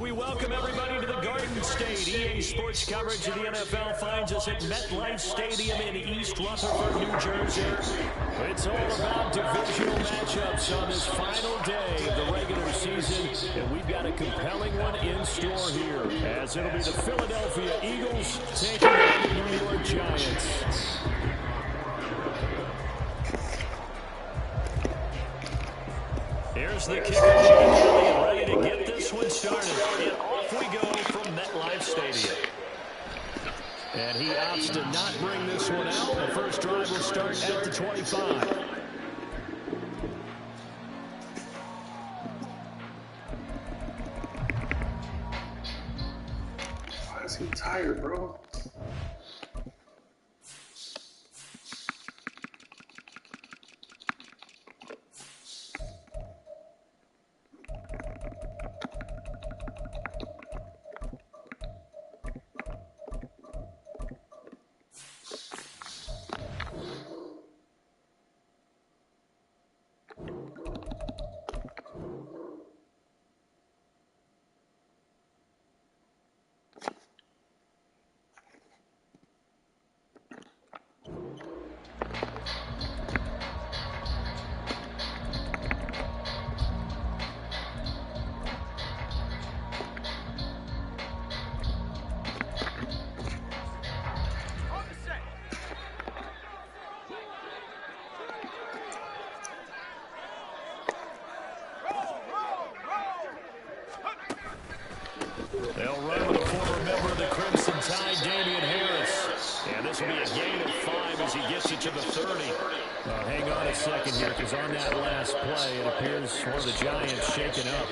We welcome everybody to the Garden State. EA Sports coverage of the NFL finds us at MetLife Stadium in East Rutherford, New Jersey. It's all about divisional matchups on this final day of the regular season, and we've got a compelling one in store here, as it'll be the Philadelphia Eagles taking on the New York Giants. Here's the kicker, Jake Elliott, ready to get this one started. And off we go from MetLife Stadium. And he opts to not bring this one out. The first drive will start at the 25. Why is he tired, bro? They'll run with a former member of the Crimson Tide, Damian Harris. And this will be a gain of 5 as he gets it to the 30. Hang on a second here, because on that last play, it appears one of the Giants shaken up.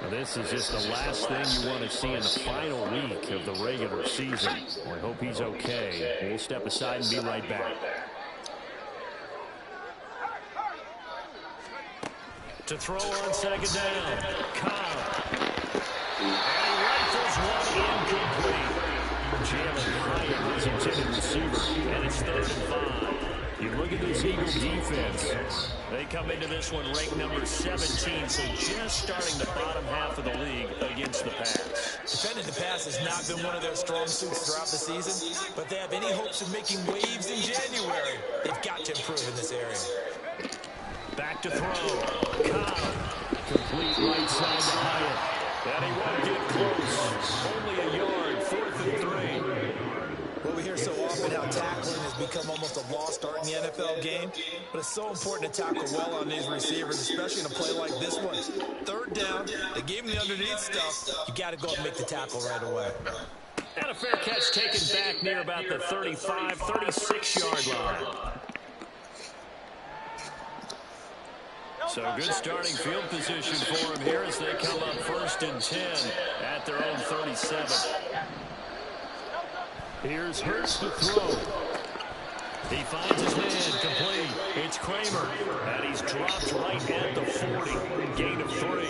Now, this is just the last thing you want to see in the final week of the regular season. We hope he's okay. We'll step aside and be right back. To throw on second down, Kyle. And he rifles one incomplete. Jalen Hyatt, his intended receiver, and it's 3rd and 5. You look at this Eagles defense. They come into this one ranked number 17, so just starting the bottom half of the league against the pass. Defending the pass has not been one of their strong suits throughout the season, but they have any hopes of making waves in January. They've got to improve in this area. Back to throw. Kyle. Complete right side to Hyatt. And he won't get close. Only a yard, 4th and 3. Well, we hear so often how tackling has become almost a lost art in the NFL game, but it's so important to tackle well on these receivers, especially in a play like this one. 3rd down, they gave him the underneath stuff. You got to go and make the tackle right away. And a fair catch taken back near about the 35, 36-yard line. So good starting field position for him here as they come up 1st and 10 at their own 37. Here's Hurts to throw. He finds his man complete. It's Kramer, and he's dropped right at the 40. Gain of 3.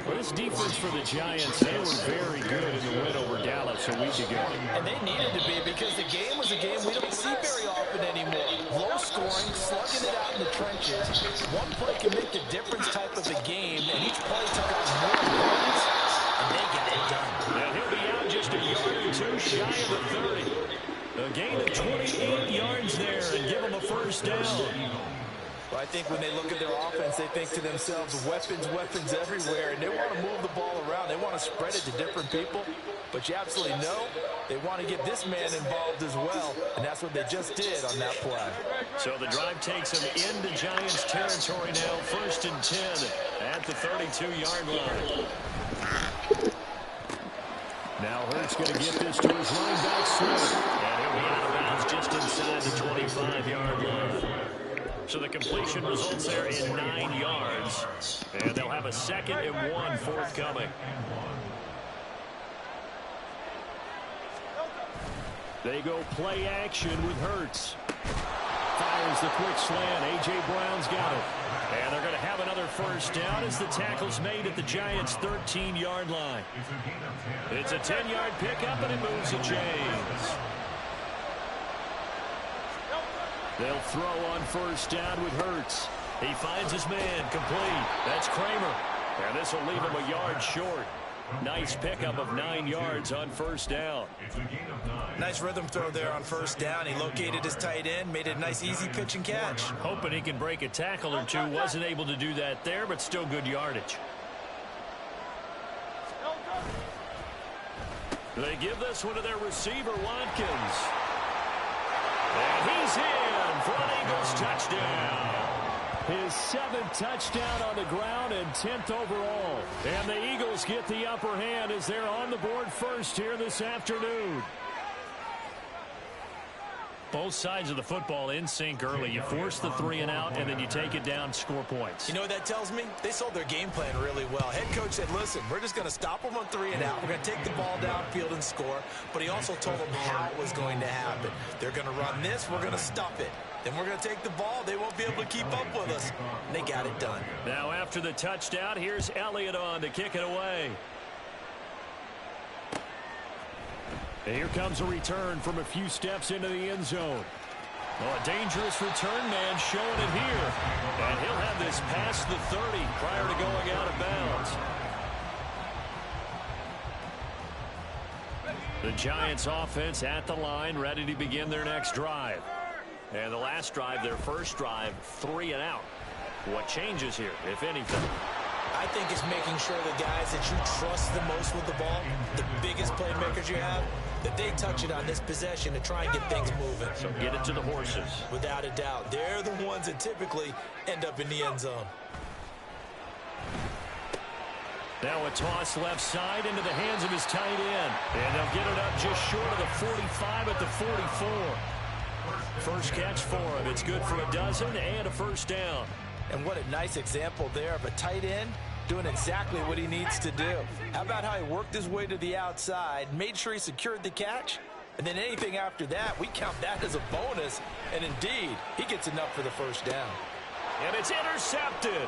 Well, this defense for the Giants, they were very good in the win over Dallas a week ago. And they needed to be, because the game was a game we don't see very often anymore. Low scoring, slugging it out in the trenches. One play can make the difference type of a game, and each play took on more yards, and they got it done. And he'll be out just a yard or 2 shy of the 30. A gain of 28 yards there and give them a 1st down. Well, I think when they look at their offense, they think to themselves, weapons, weapons everywhere, and they want to move the ball around. They want to spread it to different people, but you absolutely know they want to get this man involved as well, and that's what they just did on that play. So the drive takes them into Giants territory now, 1st and 10 at the 32-yard line. Now Hurts going to get this to his running back, Smith, and he'll be out of bounds just inside the 25-yard line. So the completion results there in 9 yards. And they'll have a 2nd and 1 forthcoming. They go play action with Hurts. Fires the quick slant. A.J. Brown's got it. And they're going to have another 1st down as the tackle's made at the Giants' 13-yard line. It's a 10-yard pickup, and it moves the chains. They'll throw on 1st down with Hurts. He finds his man complete. That's Kramer. And this will leave him a yard short. Nice pickup of 9 yards on first down. Nice rhythm throw there on first down. He located his tight end, made it a nice easy pitch and catch. Hoping he can break a tackle or two. Wasn't able to do that there, but still good yardage. They give this one to their receiver, Watkins. And he's in for an Eagles touchdown. His 7th touchdown on the ground and 10th overall. And the Eagles get the upper hand as they're on the board first here this afternoon. Both sides of the football in sync early. You force the 3 and out, and then you take it down, score points. You know what that tells me? They sold their game plan really well. Head coach said, listen, we're just going to stop them on 3 and out. We're going to take the ball downfield and score. But he also told them how it was going to happen. They're going to run this. We're going to stop it. Then we're going to take the ball. They won't be able to keep up with us. And they got it done. Now after the touchdown, here's Elliott on to kick it away. And here comes a return from a few steps into the end zone. Oh, a dangerous return man showing it here. And he'll have this past the 30 prior to going out of bounds. The Giants offense at the line, ready to begin their next drive. And the last drive, their first drive, 3 and out. What changes here, if anything? I think it's making sure the guys that you trust the most with the ball, the biggest playmakers you have, that they touch it on this possession to try and get things moving. So get it to the horses. Without a doubt. They're the ones that typically end up in the end zone. Now a toss left side into the hands of his tight end. And they'll get it up just short of the 45 at the 44. First catch for him. It's good for a dozen and a first down. And what a nice example there of a tight end doing exactly what he needs to do. How about how he worked his way to the outside, made sure he secured the catch, and then anything after that, we count that as a bonus. And indeed, he gets enough for the first down. And it's intercepted.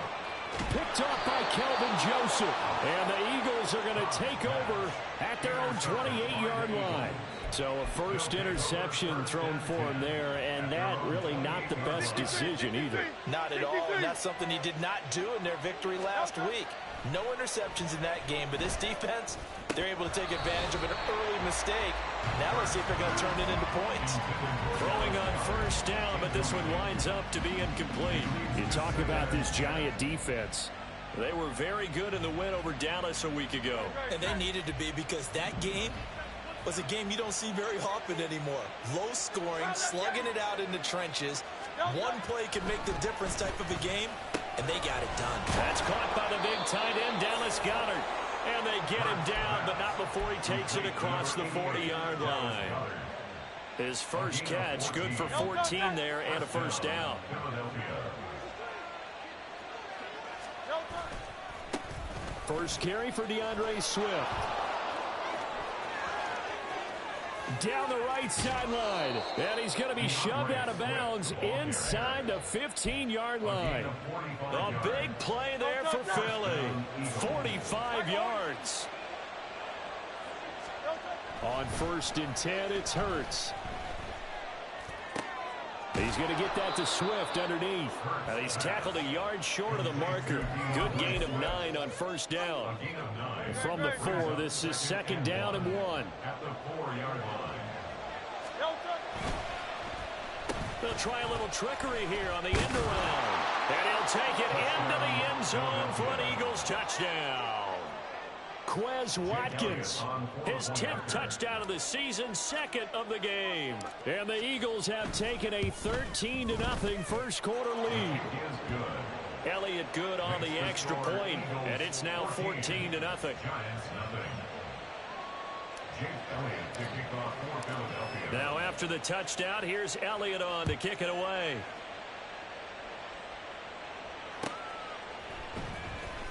Picked off by Kelvin Joseph. And the Eagles are going to take over at their own 28-yard line. So a first interception thrown for him there, and that really not the best decision either. Not at all, and that's something he did not do in their victory last week. No interceptions in that game, but this defense, they're able to take advantage of an early mistake. Now let's see if they're going to turn it into points. Throwing on first down, but this one winds up to be incomplete. You talk about this Giant defense. They were very good in the win over Dallas a week ago. And they needed to be, because that game was a game you don't see very often anymore. Low scoring, slugging it out in the trenches. One play can make the difference type of a game, and they got it done. That's caught by the big tight end, Dallas Goedert. And they get him down, but not before he takes it across the 40-yard line. His first catch, good for 14 there and a first down. First carry for DeAndre Swift. Down the right sideline. And he's going to be shoved out of bounds inside the 15-yard line. A big play there for Philly. 45 yards. On 1st and 10, it's Hurts. He's going to get that to Swift underneath. And he's tackled a yard short of the marker. Good gain of 9 on first down. From the 4, this is 2nd down and 1. They'll try a little trickery here on the end around. And he'll take it into the end zone for an Eagles touchdown. Quez Watkins, his 10th touchdown of the season, 2nd of the game. And the Eagles have taken a 13-0 first quarter lead. Elliott good on the extra point, and it's now 14-0. Now after the touchdown, here's Elliott on to kick it away.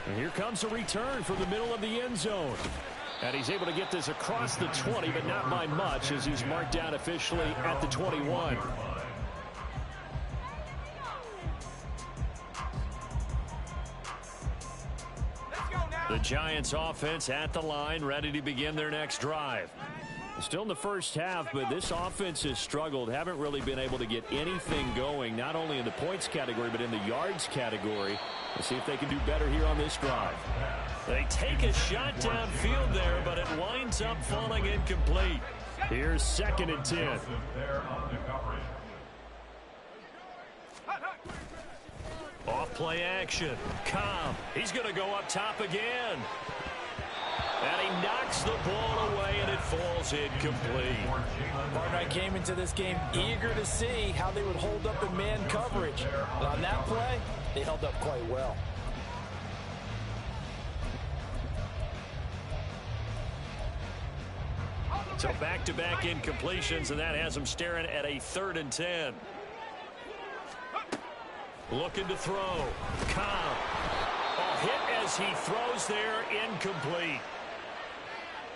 And here comes a return from the middle of the end zone. And he's able to get this across the 20, but not by much, as he's marked down officially at the 21. The Giants offense at the line, ready to begin their next drive. Still in the first half, but this offense has struggled. Haven't really been able to get anything going, not only in the points category, but in the yards category. Let's see if they can do better here on this drive. They take a shot downfield there, but it winds up falling incomplete. Here's 2nd and 10. Off play action. Cobb. He's going to go up top again. And he knocks the ball away, and it falls incomplete. Partner, I came into this game eager to see how they would hold up in man coverage. But on that play, they held up quite well. So back-to-back incompletions, and that has them staring at a 3rd and 10. Looking to throw. Cobb. A hit as he throws there, incomplete.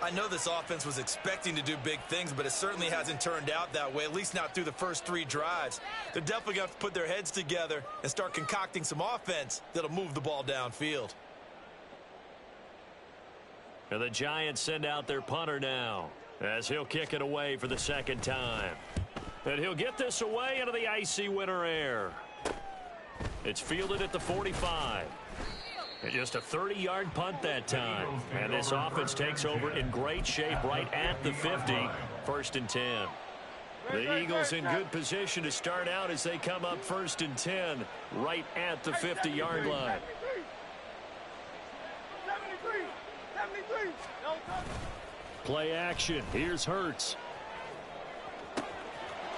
I know this offense was expecting to do big things, but it certainly hasn't turned out that way, at least not through the first 3 drives. They're definitely going to have to put their heads together and start concocting some offense that'll move the ball downfield. And the Giants send out their punter now as he'll kick it away for the 2nd time. And he'll get this away into the icy winter air. It's fielded at the 45. And just a 30-yard punt that time. And this offense takes over in great shape right at the 50. 1st and 10. The Eagles in good position to start out as they come up 1st and 10 right at the 50-yard line. Play action. Here's Hurts.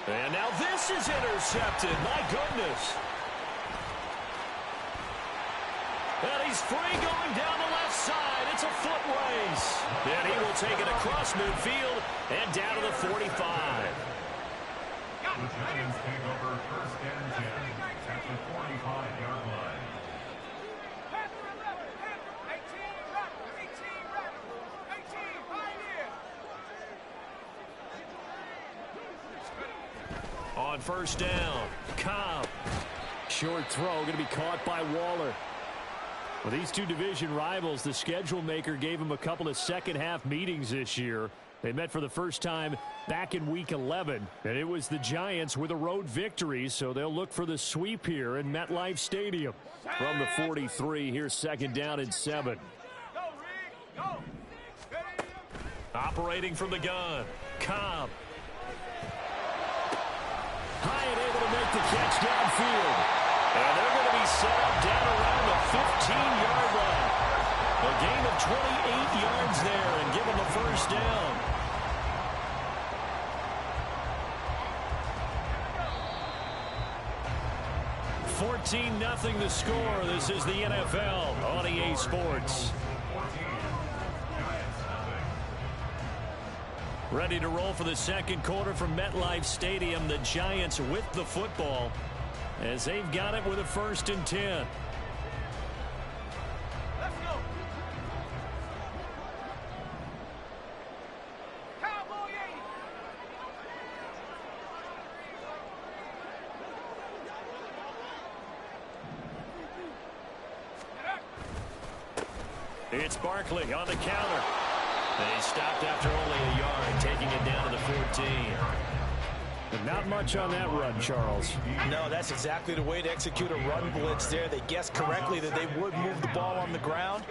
And now this is intercepted. My goodness. And he's free going down the left side. It's a foot race. And he will take it across midfield and down to the 45. The Giants take over 1st and 10 at the 45-yard line. On 1st down, Cobb. Short throw going to be caught by Waller. Well, these two division rivals, the schedule maker gave them a couple of second-half meetings this year. They met for the first time back in Week 11, and it was the Giants with a road victory, so they'll look for the sweep here in MetLife Stadium. From the 43, here's 2nd down and 7. Operating from the gun, Cobb. High and able to make the catch downfield. And they're going to be set up down around the 15-yard line. A gain of 28 yards there and give them a 1st down. $14-0 the score. This is the NFL on EA Sports. Ready to roll for the 2nd quarter from MetLife Stadium. The Giants with the football as they've got it with a 1st and 10. Let's go. Cowboy 80. It's Barkley on the counter. They stopped after only a yard, taking it down to the 14. But not much on that run, Charles. No, that's exactly the way to execute a run blitz there. They guessed correctly that they would move the ball on the ground,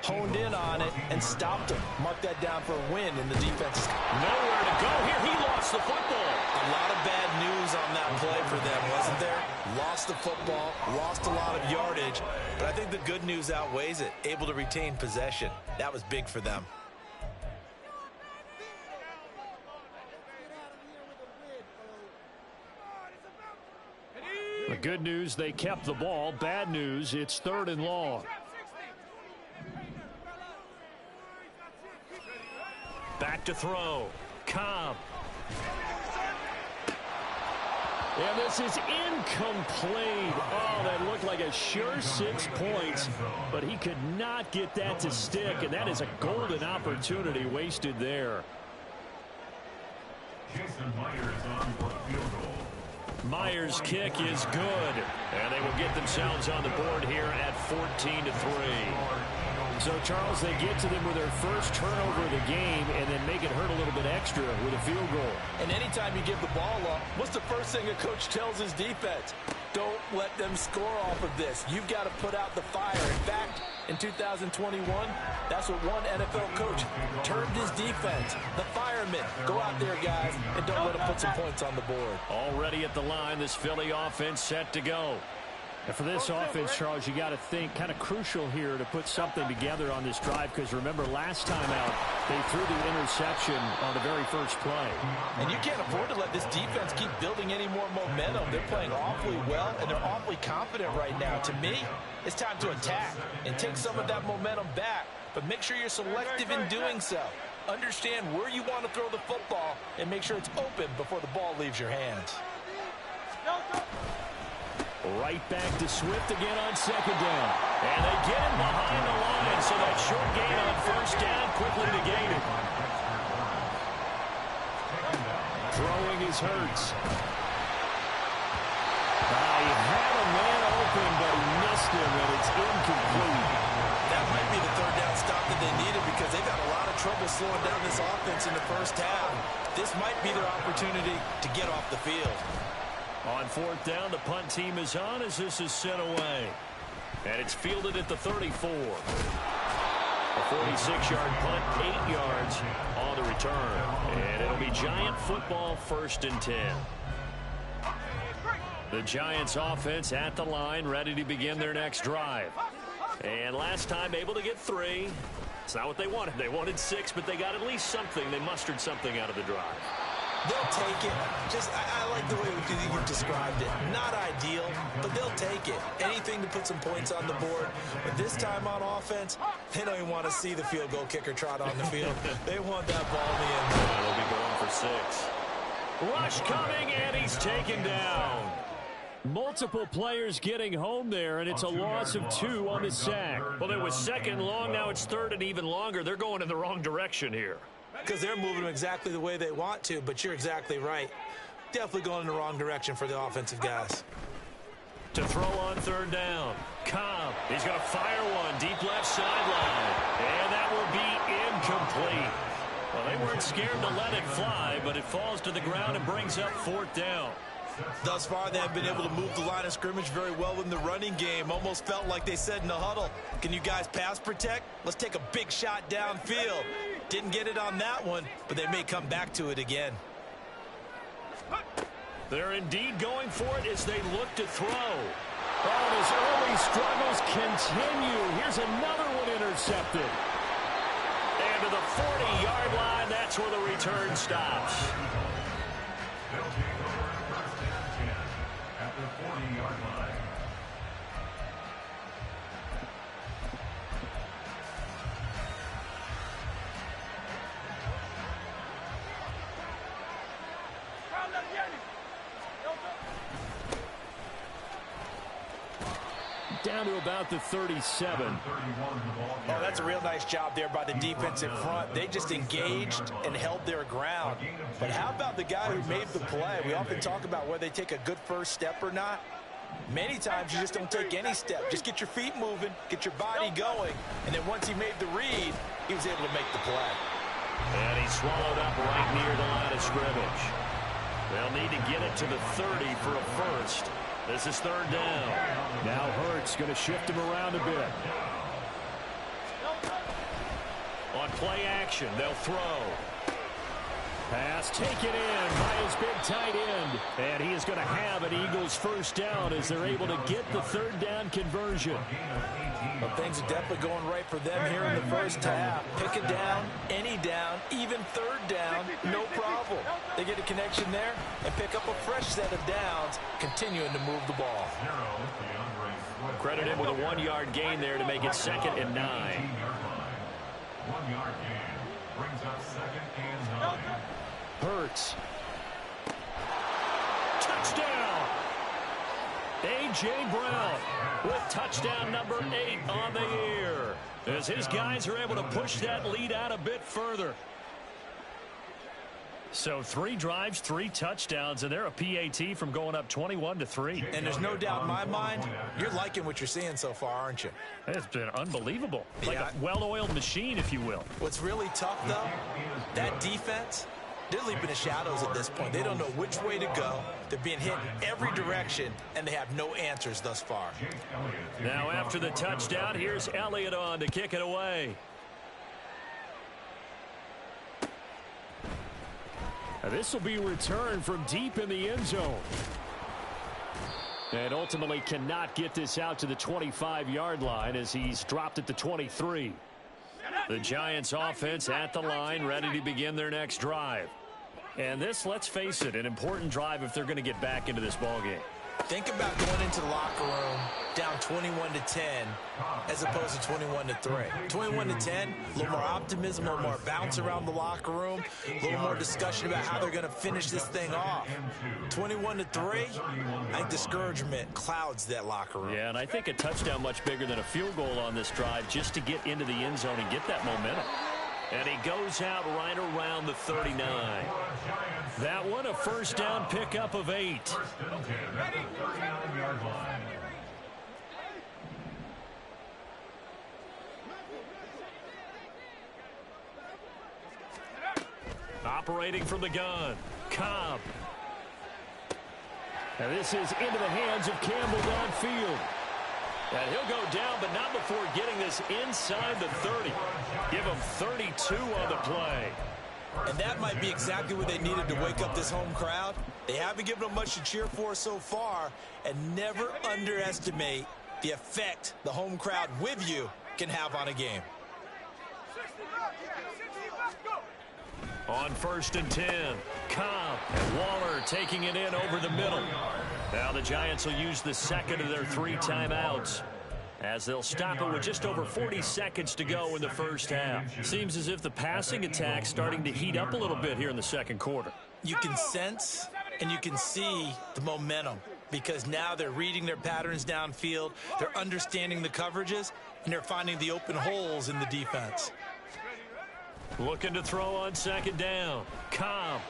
honed in on it, and stopped him. Mark that down for a win, and the defense is nowhere to go here. He lost the football. A lot of bad news on that play for them, wasn't there? Lost the football, lost a lot of yardage, but I think the good news outweighs it. Able to retain possession. That was big for them. The good news, they kept the ball. Bad news, it's 3rd and long. Back to throw. Cobb. And this is incomplete. Oh, that looked like a sure 6 points, but he could not get that to stick, and that is a golden opportunity wasted there. Jason Myers on for field goal. Myers' kick is good, and they will get themselves on the board here at 14-3. So, Charles, they get to them with their first turnover of the game and then make it hurt a little bit extra with a field goal. And anytime you give the ball up, what's the first thing a coach tells his defense? Don't let them score off of this. You've got to put out the fire. In fact, in 2021, that's what one NFL coach termed his defense, the firemen. Go out there, guys, and don't let them put some points on the board. Already at the line, this Philly offense set to go. And for this offense, Charles, you got to think kind of crucial here to put something together on this drive, because remember last time out they threw the interception on the very first play. And you can't afford to let this defense keep building any more momentum. They're playing awfully well, and they're awfully confident right now. To me, it's time to attack and take some of that momentum back, but make sure you're selective in doing so. Understand where you want to throw the football and make sure it's open before the ball leaves your hands. Right back to Swift again on second down. And they get him behind the line, so that short gain on first down quickly negated. Throwing is Hurts. He had a man open, but he missed him, and it's incomplete. That might be the third down stop that they needed, because they've had a lot of trouble slowing down this offense in the first half. This might be their opportunity to get off the field. On fourth down, the punt team is on as this is sent away. And it's fielded at the 34. A 46-yard punt, 8 yards on the return. And it'll be Giant football, 1st and 10. The Giants offense at the line, ready to begin their next drive. And last time able to get 3. It's not what they wanted. They wanted 6, but they got at least something. They mustered something out of the drive. They'll take it. I like the way you've described it. Not ideal, but they'll take it. Anything to put some points on the board. But this time on offense, they don't even want to see the field goal kicker trot on the field. They want that ball in the end zone. They'll be going for 6. Rush coming, and he's taken down. Multiple players getting home there, and it's a loss of 2 on the sack. Well, it was 2nd long. Now it's 3rd and even longer. They're going in the wrong direction here. Because they're moving them exactly the way they want to, but you're exactly right. Definitely going in the wrong direction for the offensive guys. To throw on 3rd down. Cobb, he's going to fire one deep left sideline. And that will be incomplete. Well, they weren't scared to let it fly, but it falls to the ground and brings up 4th down. Thus far, they have been able to move the line of scrimmage very well in the running game. Almost felt like they said in the huddle, can you guys pass protect? Let's take a big shot downfield. Didn't get it on that one, but they may come back to it again. They're indeed going for it as they look to throw. Oh, his early struggles continue. Here's another one intercepted. And to the 40-yard line, that's where the return stops. They'll take over 1st and 10 at the 40-yard line. Down to about the 37. Oh, that's a real nice job there by the defensive front. They just engaged and held their ground. But how about the guy who made the play? We often talk about whether they take a good first step or not. Many times you just don't take any step. Just get your feet moving, get your body going, and then once he made the read, he was able to make the play. And he swallowed up right near the line of scrimmage. They'll need to get it to the 30 for a first. This is 3rd down. Now Hurts going to shift him around a bit. On play action, they'll throw. Pass taken in by his big tight end. And he is going to have an Eagles first down as they're able to get the 3rd down conversion. Well, things are definitely going right for them here in the first half. Pick a down, any down, even 3rd down, no problem. They get a connection there and pick up a fresh set of downs, continuing to move the ball. Credit him with a 1-yard gain there to make it 2nd and 9. 1-yard gain brings up 2nd and 9. Hurts. Touchdown! A.J. Brown with touchdown number 8 on the year as his guys are able to push that lead out a bit further. So 3 drives, 3 touchdowns, and they're a PAT from going up 21-3. And there's no doubt in my mind, you're liking what you're seeing so far, aren't you? It's been unbelievable. Like Yeah. a well-oiled machine, if you will. What's really tough, though, that defense, they're leaping the shadows at this point. They don't know which way to go. They're being hit in every direction, and they have no answers thus far. Now after the touchdown, here's Elliott on to kick it away. This will be returned from deep in the end zone. And ultimately cannot get this out to the 25-yard line as he's dropped at the 23. The Giants offense at the line, ready to begin their next drive. And this, let's face it, an important drive if they're going to get back into this ballgame. Think about going into the locker room down 21-10 as opposed to 21-3. 21-10, a little more optimism, a little more bounce around the locker room, a little more discussion about how they're going to finish this thing off. 21-3, I think discouragement clouds that locker room. Yeah, and I think a touchdown much bigger than a field goal on this drive just to get into the end zone and get that momentum. And he goes out right around the 39. That one, a first down pickup of 8. Operating from the gun, Cobb. And this is into the hands of Campbell downfield. And he'll go down, but not before getting this inside the 30. Give him 32 on the play. And that might be exactly what they needed to wake up this home crowd. They haven't given them much to cheer for so far, and never underestimate the effect the home crowd with you can have on a game. On 1st and 10, Cobb and Waller taking it in over the middle. Now the Giants will use the second of their 3 timeouts as they'll stop it with just over 40 seconds to go in the first half. Seems as if the passing attack's starting to heat up a little bit here in the second quarter. You can sense and you can see the momentum because now they're reading their patterns downfield, they're understanding the coverages, and they're finding the open holes in the defense. Looking to throw on 2nd down. Cobb.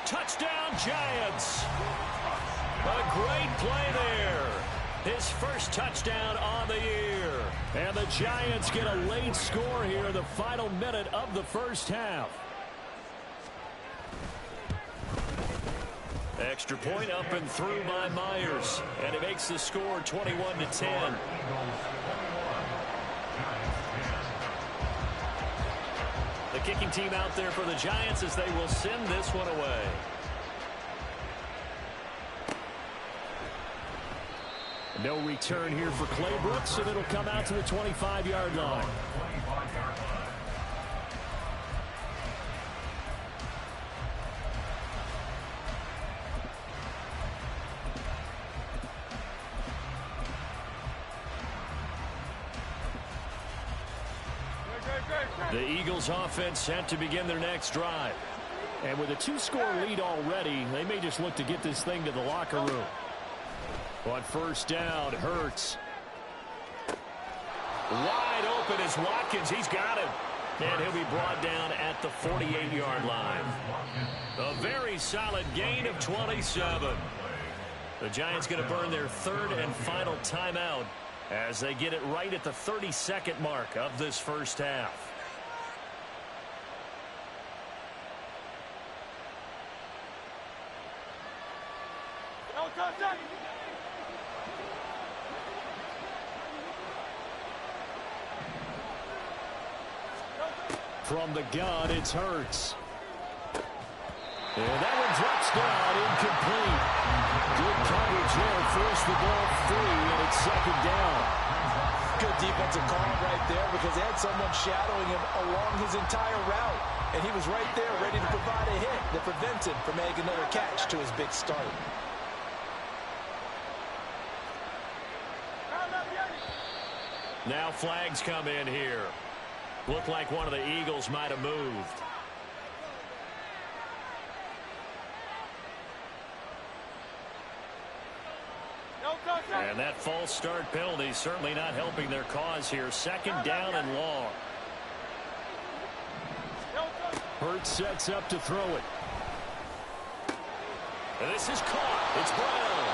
Touchdown, Giants. A great play there. His first touchdown on the year. And the Giants get a late score here in the final minute of the first half. Extra point up and through by Myers. And it makes the score 21-10. The kicking team out there for the Giants as they will send this one away. No return here for Clay Brooks, and it'll come out to the 25-yard line. The Eagles offense set to begin their next drive. And with a 2-score lead already, they may just look to get this thing to the locker room. On 1st down, Hurts. Wide open is Watkins. He's got him. And he'll be brought down at the 48-yard line. A very solid gain of 27. The Giants going to burn their 3rd and final timeout as they get it right at the 32nd mark of this first half. From the gun, it's Hurts. And that one drops down, incomplete. Good coverage there, forced the ball free, and it's 2nd down. Good defensive call right there because they had someone shadowing him along his entire route. And he was right there ready to provide a hit that prevents him from making another catch to his big start. Now flags come in here. Looked like one of the Eagles might have moved. And that false start penalty certainly not helping their cause here. 2nd down and long. Hurts sets up to throw it. And this is caught. It's Brown.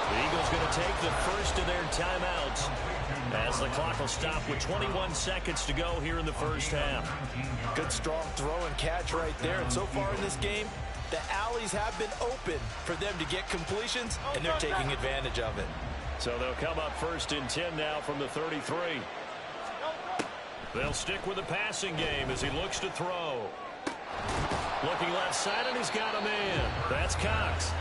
The Eagles going to take the first of their timeouts as the clock will stop with 21 seconds to go here in the first half. Good strong throw and catch right there. And so far in this game, the alleys have been open for them to get completions, and they're taking advantage of it. So they'll come up first and 10 now from the 33. They'll stick with the passing game as he looks to throw. Looking left side, and he's got a man. That's Cox.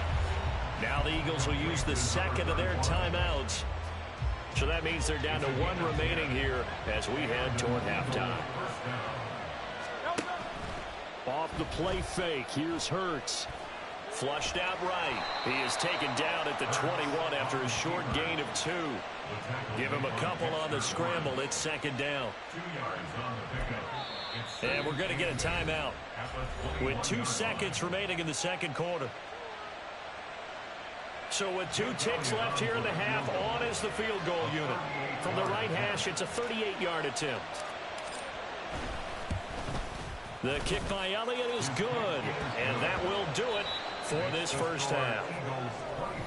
Now the Eagles will use the second of their timeouts. So that means they're down to one remaining here as we head toward halftime. Off the play fake, here's Hurts. Flushed out right. He is taken down at the 21 after a short gain of 2. Give him a couple on the scramble. It's second down. And we're going to get a timeout with 2 seconds remaining in the second quarter. So with 2 ticks left here in the half, on is the field goal unit. From the right hash, it's a 38-yard attempt. The kick by Elliott is good, and that will do it for this first half.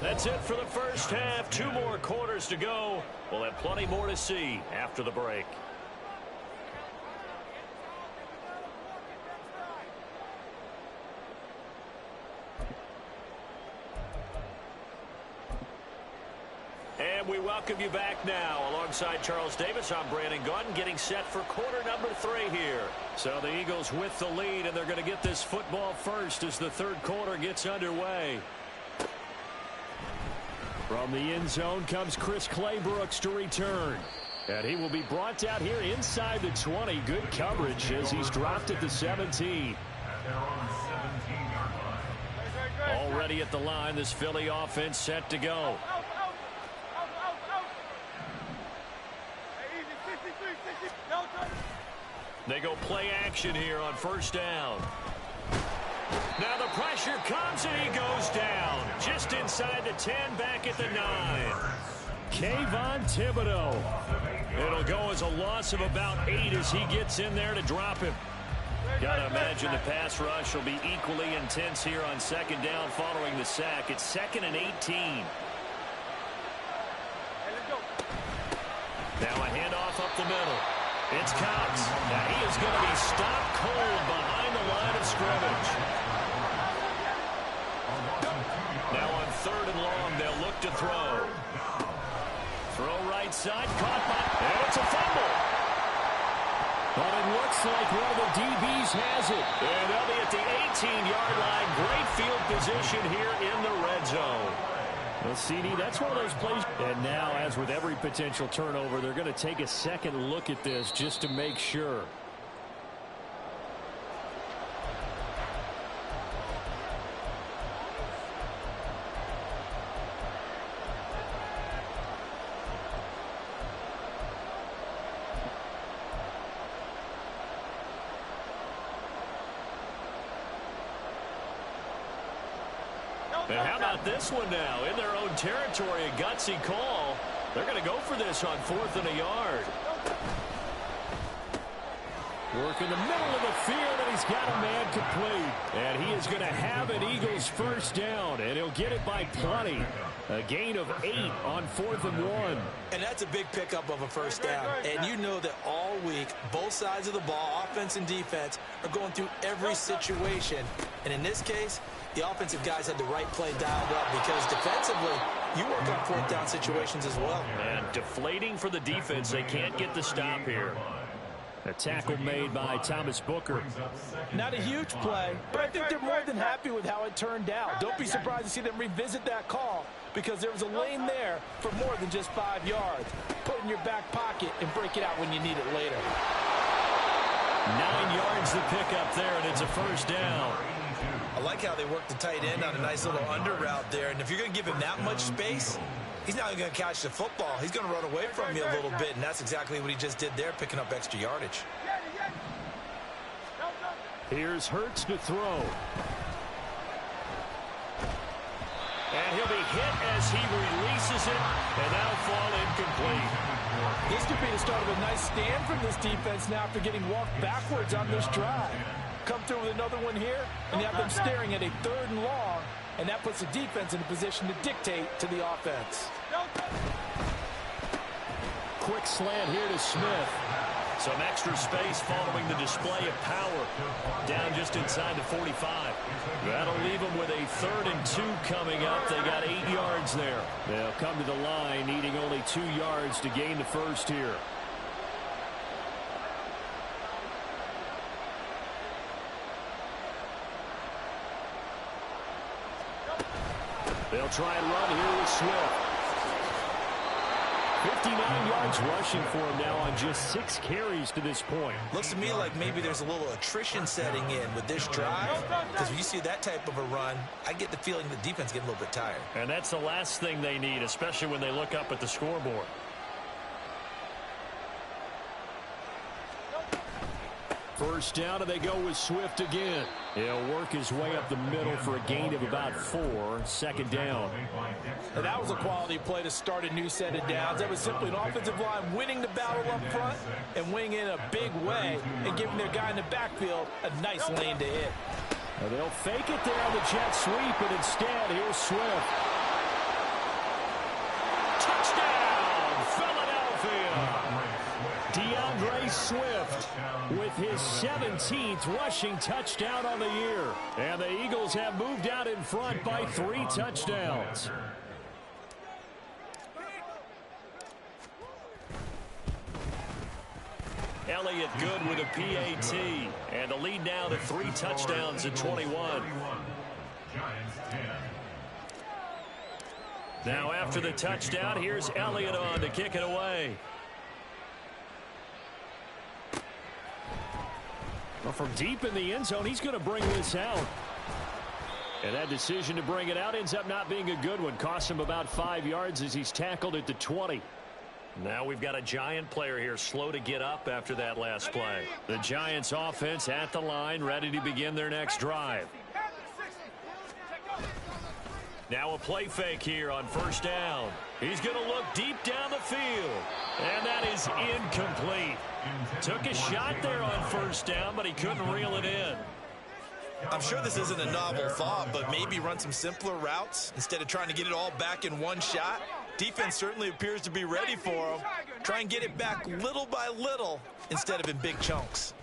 That's it for the first half. 2 more quarters to go. We'll have plenty more to see after the break. And we welcome you back now. Alongside Charles Davis, I'm Brandon Gaudin, getting set for quarter number 3 here. So the Eagles with the lead, and they're going to get this football first as the third quarter gets underway. From the end zone comes Chris Claybrooks to return. And he will be brought down here inside the 20. Good coverage as he's dropped at the 17. Already at the line, this Philly offense set to go. They go play action here on first down. Now the pressure comes and he goes down. Just inside the 10, back at the 9. Kayvon Thibodeaux. It'll go as a loss of about 8 as he gets in there to drop him. Gotta imagine the pass rush will be equally intense here on second down following the sack. It's 2nd and 18. Now a handoff up the middle. It's Cox. Now he is going to be stopped cold behind the line of scrimmage. Now on 3rd and long, they'll look to throw. Throw right side, caught by, and it's a fumble. But it looks like one of the DBs has it. And they'll be at the 18-yard line. Great field position here in the red zone. Well, CD, that's one of those plays. And now, as with every potential turnover, they're going to take a second look at this just to make sure. And how about this one now? In their own territory, a gutsy call. They're going to go for this on 4th and a yard. Work in the middle of the field, and he's got a man complete. And he is going to have an Eagles first down, and he'll get it by plenty. A gain of 8 on 4th and 1. And that's a big pickup of a first down. And you know that all week, both sides of the ball, offense and defense, are going through every situation. And in this case, the offensive guys had the right play dialed up because defensively, you work on 4th down situations as well. And deflating for the defense. They can't get the stop here. A tackle made by Thomas Booker. Not a huge play, but I think they're more than happy with how it turned out. Don't be surprised to see them revisit that call because there was a lane there for more than just 5 yards. Put it in your back pocket and break it out when you need it later. 9 yards to pick up there, and it's a first down. I like how they worked the tight end on a nice little under route there. And if you're going to give him that much space, he's not going to catch the football. He's going to run away from you a little bit, and that's exactly what he just did there, picking up extra yardage. Here's Hurts to throw. And he'll be hit as he releases it, and that'll fall incomplete. This could be the start of a nice stand from this defense now after getting walked backwards on this drive. come through with another one here, and you have them staring at a 3rd and long, and that puts the defense in a position to dictate to the offense. Quick slant here to Smith. Some extra space following the display of power. Down just inside the 45. That'll leave them with a 3rd and 2 coming up. They got 8 yards there. They'll come to the line needing only 2 yards to gain the first here. They'll try and run here with Swift. 59 yards rushing for him now on just 6 carries to this point. Looks to me like maybe there's a little attrition setting in with this drive, because when you see that type of a run, I get the feeling the defense getting a little bit tired. And that's the last thing they need, especially when they look up at the scoreboard. First down, and they go with Swift again. He'll work his way up the middle for a gain of about 4. Second down. And that was a quality play to start a new set of downs. That was simply an offensive line winning the battle up front and winning in a big way and giving their guy in the backfield a nice lane to hit. Now they'll fake it there on the jet sweep, and instead, here's Swift. Touchdown, Philadelphia! DeAndre Swift with his 17th rushing touchdown on the year. And the Eagles have moved out in front by 3 touchdowns. Elliott good with a PAT. And the lead now to 3 touchdowns at 21. Now after the touchdown, here's Elliott on to kick it away. Well, from deep in the end zone, he's going to bring this out. And that decision to bring it out ends up not being a good one. Costs him about 5 yards as he's tackled at the 20. Now we've got a Giant player here slow to get up after that last play. The Giants offense at the line, ready to begin their next drive. Now a play fake here on first down. He's going to look deep down the field. And that is incomplete. Took a shot there on first down, but he couldn't reel it in. I'm sure this isn't a novel thought, but maybe run some simpler routes instead of trying to get it all back in one shot. Defense certainly appears to be ready for him. Try and get it back little by little instead of in big chunks.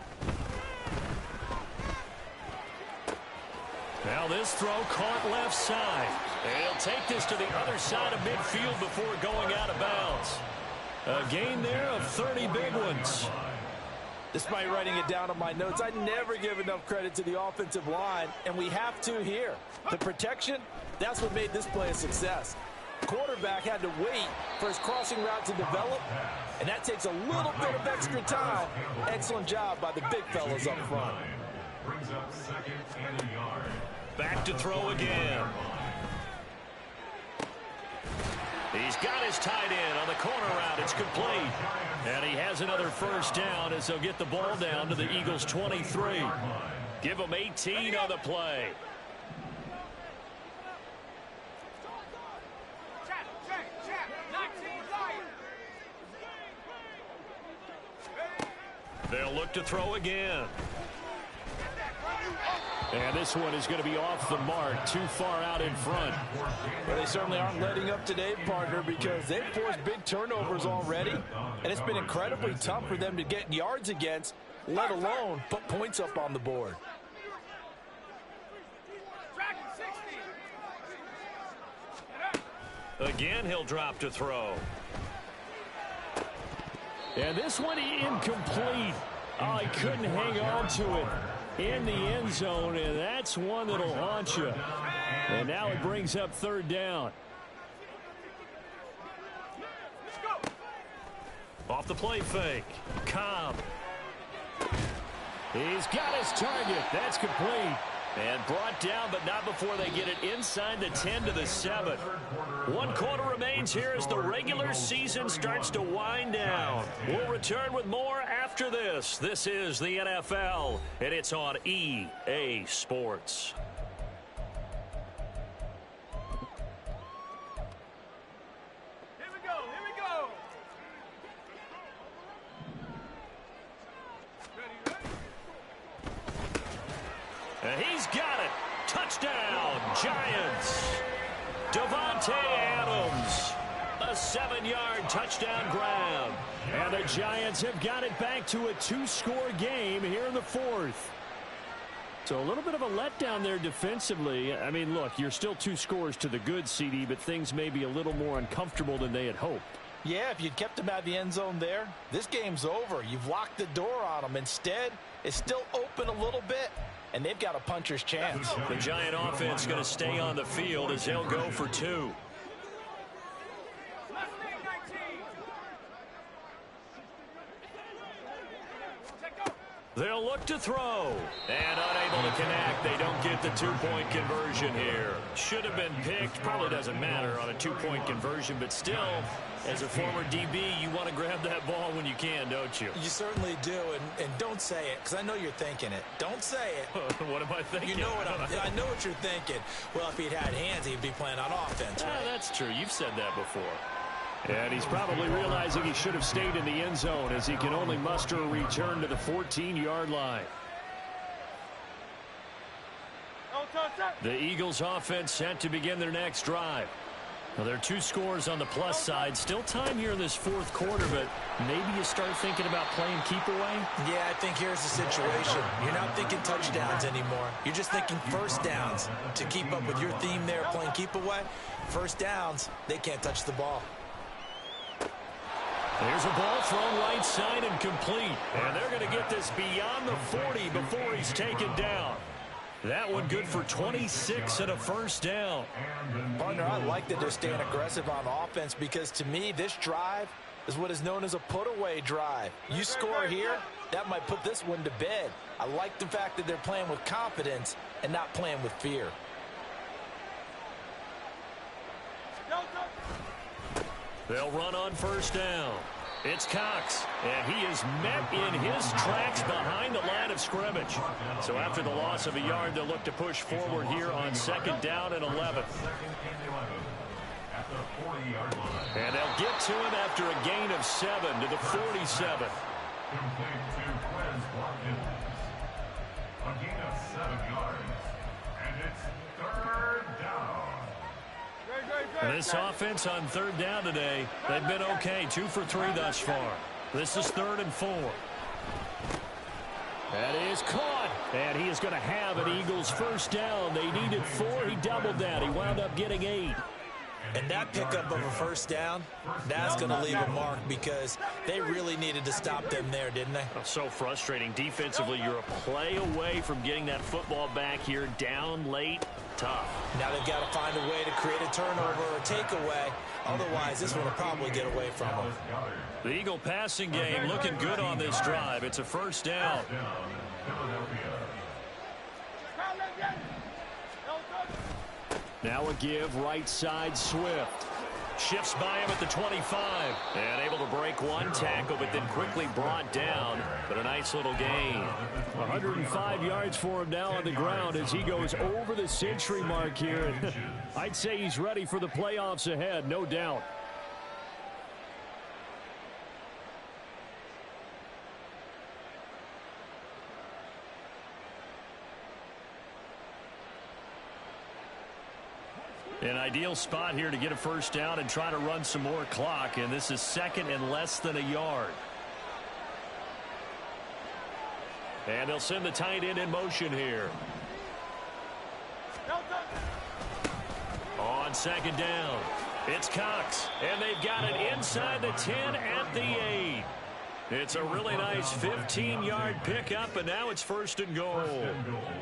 Now this throw caught left side. And he'll take this to the other side of midfield before going out of bounds. A gain there of 30 big ones. Despite writing it down on my notes, I never give enough credit to the offensive line, and we have to here. The protection, that's what made this play a success. Quarterback had to wait for his crossing route to develop, and that takes a little bit of extra time. Excellent job by the big fellas up front. Brings up 2nd and a yard. Back to throw again. He's got his tight end on the corner route. It's complete. And he has another first down as they'll get the ball down to the Eagles' 23. Give them 18 on the play. They'll look to throw again. And this one is going to be off the mark, too far out in front. Well, they certainly aren't letting up today, partner, because they've forced big turnovers already, and it's been incredibly tough for them to get yards against, let alone put points up on the board. Again, he'll drop to throw. And this one incomplete. Oh, he couldn't hang on to it in the end zone, and that's one that'll haunt you. And now it brings up third down. Off the play fake. Cobb. He's got his target. That's complete. And brought down, but not before they get it inside the 10 to the 7. 1 quarter remains here as the regular season starts to wind down. We'll return with more after this. This is the NFL, and it's on EA Sports. He's got it. Touchdown, Giants. Davante Adams. A 7-yard touchdown grab. And the Giants have got it back to a 2-score game here in the fourth. So a little bit of a letdown there defensively. I mean, look, you're still 2 scores to the good, CD, but things may be a little more uncomfortable than they had hoped. Yeah, if you'd kept them out of the end zone there, this game's over. You've locked the door on them. Instead, it's still open a little bit, and they've got a puncher's chance. The Giant offense going to stay on the field as they'll go for 2. They'll look to throw. And unable to connect. They don't get the 2-point conversion here. Should have been picked. Probably doesn't matter on a 2-point conversion. But still, as a former DB, you want to grab that ball when you can, don't you? You certainly do. And don't say it, because I know you're thinking it. Don't say it. What am I thinking? You know what I know what you're thinking. Well, if he'd had hands, he'd be playing on offense. Right? That's true. You've said that before. And he's probably realizing he should have stayed in the end zone as he can only muster a return to the 14-yard line. The Eagles offense set to begin their next drive. Well, there are 2 scores on the plus side. Still time here in this fourth quarter, but maybe you start thinking about playing keep away? Yeah, I think here's the situation. You're not thinking touchdowns anymore. You're just thinking first downs. To keep up with your theme there, playing keep away, first downs, they can't touch the ball. There's a ball thrown right side and complete. And they're going to get this beyond the 40 before he's taken down. That one good for 26 and a first down. Partner, I like that they're staying aggressive on offense because to me, this drive is what is known as a put-away drive. You score here, that might put this one to bed. I like the fact that they're playing with confidence and not playing with fear. They'll run on first down. It's Cox, and he is met in his tracks behind the line of scrimmage. So after the loss of a yard, they'll look to push forward here on 2nd down and 11. And they'll get to him after a gain of 7 to the 47. A gain of 7 yards, and it's 3rd down. This offense on 3rd down today, they've been okay. 2 for 3 thus far. This is 3rd and 4. That is caught. And he is going to have an Eagles first down. They needed 4. He doubled that. He wound up getting 8. And that pickup of a first down, that's going to leave a mark because they really needed to stop them there, didn't they? So frustrating. Defensively, you're a play away from getting that football back here. Down late, tough. Now they've got to find a way to create a turnover or a takeaway. Otherwise, this one will probably get away from them. The Eagle passing game looking good on this drive. It's a first down. Now a give right side Swift. Shifts by him at the 25. And able to break one tackle, but then quickly brought down. But a nice little gain. 105 yards for him now on the ground as he goes over the century mark here. I'd say he's ready for the playoffs ahead, no doubt. An ideal spot here to get a first down and try to run some more clock. And this is 2nd and less than a yard. And they'll send the tight end in motion here. On 2nd down, it's Cox. And they've got it inside the 10 at the 8. It's a really nice 15-yard pickup, and now it's 1st and goal.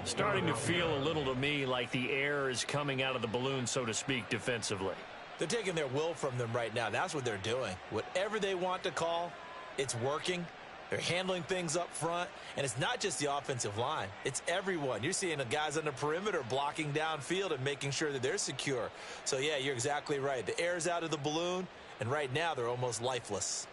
Starting to feel a little to me like the air is coming out of the balloon, so to speak, defensively. They're taking their will from them right now. That's what they're doing. Whatever they want to call, it's working. They're handling things up front, and it's not just the offensive line. It's everyone. You're seeing the guys on the perimeter blocking downfield and making sure that they're secure. So, yeah, you're exactly right. The air's out of the balloon, and right now they're almost lifeless.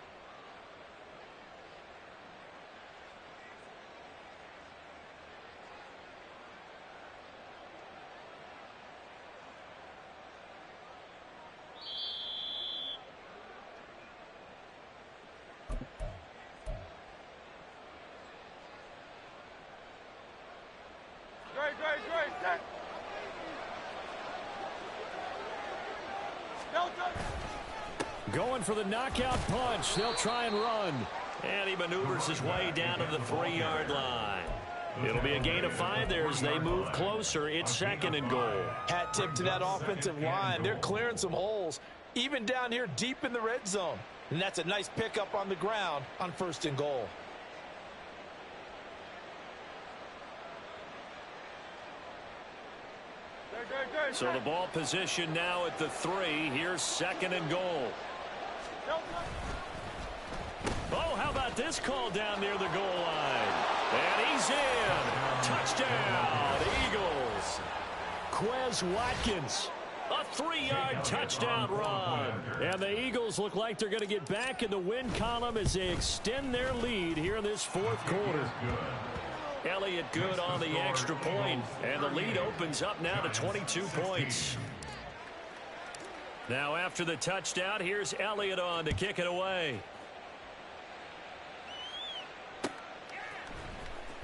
Going for the knockout punch. They'll try and run. And he maneuvers his way down to the 3-yard line. It'll be a gain of 5 there as they move closer. It's 2nd and goal. Hat tip to that offensive line. They're clearing some holes, even down here deep in the red zone. And that's a nice pickup on the ground on 1st and goal. So the ball position now at the 3. Here's 2nd and goal. Oh, how about this call down near the goal line? And he's in. Touchdown, Eagles. Quez Watkins. A 3-yard touchdown run. And the Eagles look like they're going to get back in the win column as they extend their lead here in this 4th quarter. Elliott good on the extra point, and the lead opens up now to 22 points. Now after the touchdown, here's Elliott on to kick it away.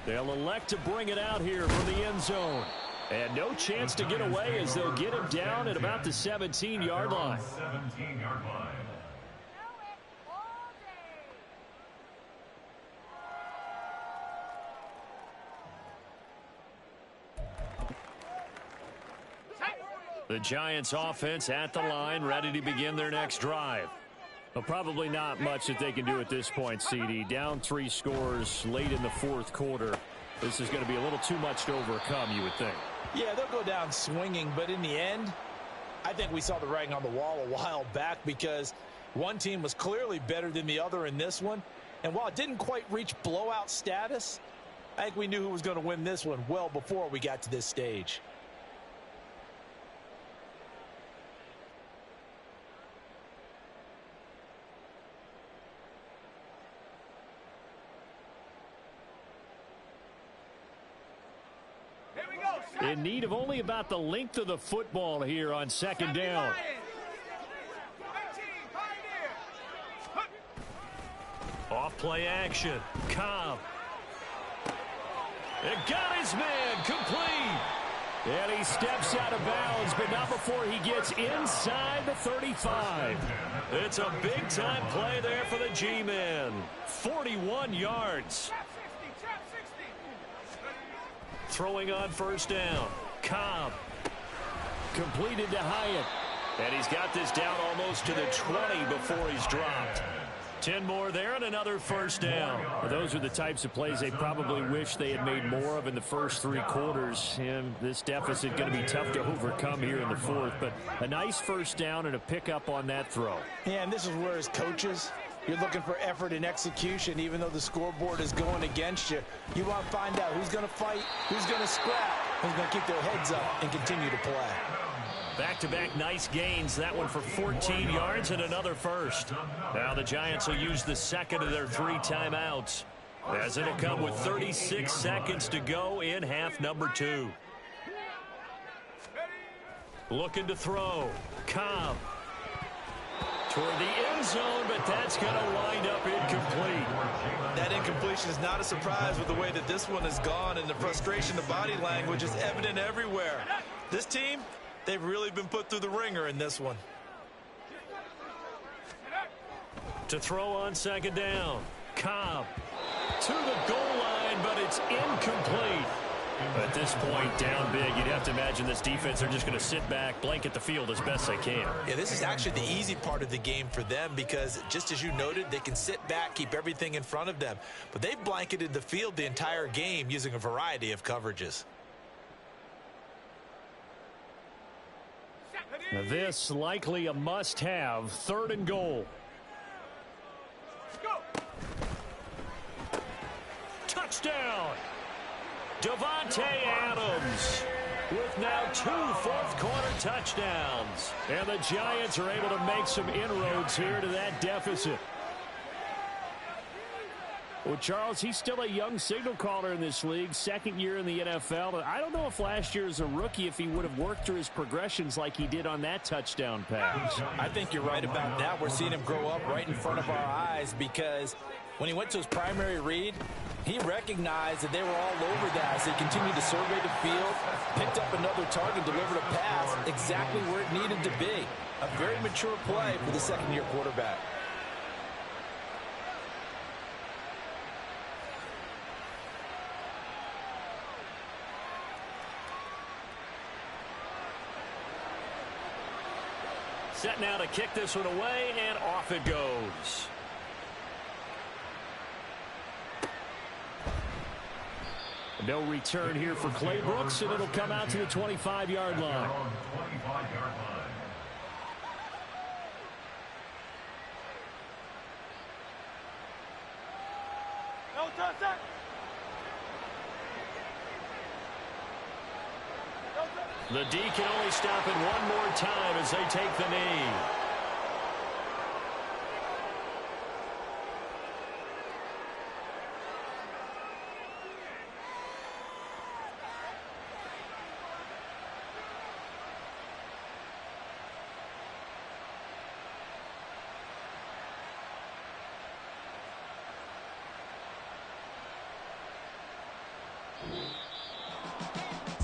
They'll elect to bring it out here from the end zone. And no chance to get away as they'll get him down at about the 17-yard line. 17-yard line. The Giants offense at the line, ready to begin their next drive. Well, probably not much that they can do at this point, CD. Down 3 scores late in the 4th quarter. This is going to be a little too much to overcome, you would think. Yeah, they'll go down swinging, but in the end, I think we saw the writing on the wall a while back because one team was clearly better than the other in this one. And while it didn't quite reach blowout status, I think we knew who was going to win this one well before we got to this stage. In need of only about the length of the football here on 2nd down. Off play action. Cobb. It got his man complete. And he steps out of bounds, but not before he gets inside the 35. It's a big-time play there for the G-men. 41 yards. Throwing on 1st down. Cobb. Completed to Hyatt. And he's got this down almost to the 20 before he's dropped. 10 more there and another 1st down. Well, those are the types of plays they probably wish they had made more of in the first 3 quarters. And this deficit going to be tough to overcome here in the 4th. But a nice 1st down and a pickup on that throw. Yeah, and this is where as coaches, you're looking for effort and execution, even though the scoreboard is going against you. You want to find out who's going to fight, who's going to scrap, who's going to keep their heads up and continue to play. Back-to-back nice gains. That one for 14 yards and another 1st. Now the Giants will use the 2nd of their 3 timeouts, as it'll come with 36 seconds to go in half number 2. Looking to throw. Cobb. Toward the end zone, but that's going to wind up incomplete. That incompletion is not a surprise with the way that this one has gone, and the frustration, the body language is evident everywhere. This team, they've really been put through the ringer in this one. To throw on 2nd down. Cobb to the goal line, but it's incomplete. At this point, down big, you'd have to imagine this defense are just going to sit back, blanket the field as best they can. Yeah, this is actually the easy part of the game for them because, just as you noted, they can sit back, keep everything in front of them. But they've blanketed the field the entire game using a variety of coverages. Now this likely a must-have. 3rd and goal. Touchdown! Davante Adams with now 2 fourth-quarter touchdowns. And the Giants are able to make some inroads here to that deficit. Well, Charles, he's still a young signal caller in this league, 2nd year in the NFL. I don't know if last year as a rookie, if he would have worked through his progressions like he did on that touchdown pass. I think you're right about that. We're seeing him grow up right in front of our eyes because When he went to his primary read, he recognized that they were all over that as they continued to survey the field, picked up another target, delivered a pass exactly where it needed to be. A very mature play for the second-year quarterback. Set now to kick this one away, and off it goes. No return here for Clay Brooks, and it'll come out to the 25-yard line. The D can only stop it one more time as they take the knee.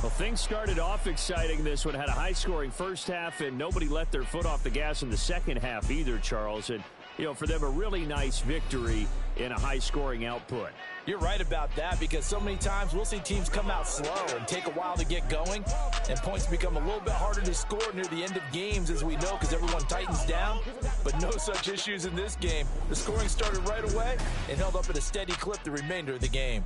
Well, things started off exciting. This one had a high-scoring first half, and nobody let their foot off the gas in the second half either, Charles. And, you know, for them, a really nice victory in a high-scoring output. You're right about that, because so many times we'll see teams come out slow and take a while to get going, and points become a little bit harder to score near the end of games, as we know, because everyone tightens down. But no such issues in this game. The scoring started right away and held up at a steady clip the remainder of the game.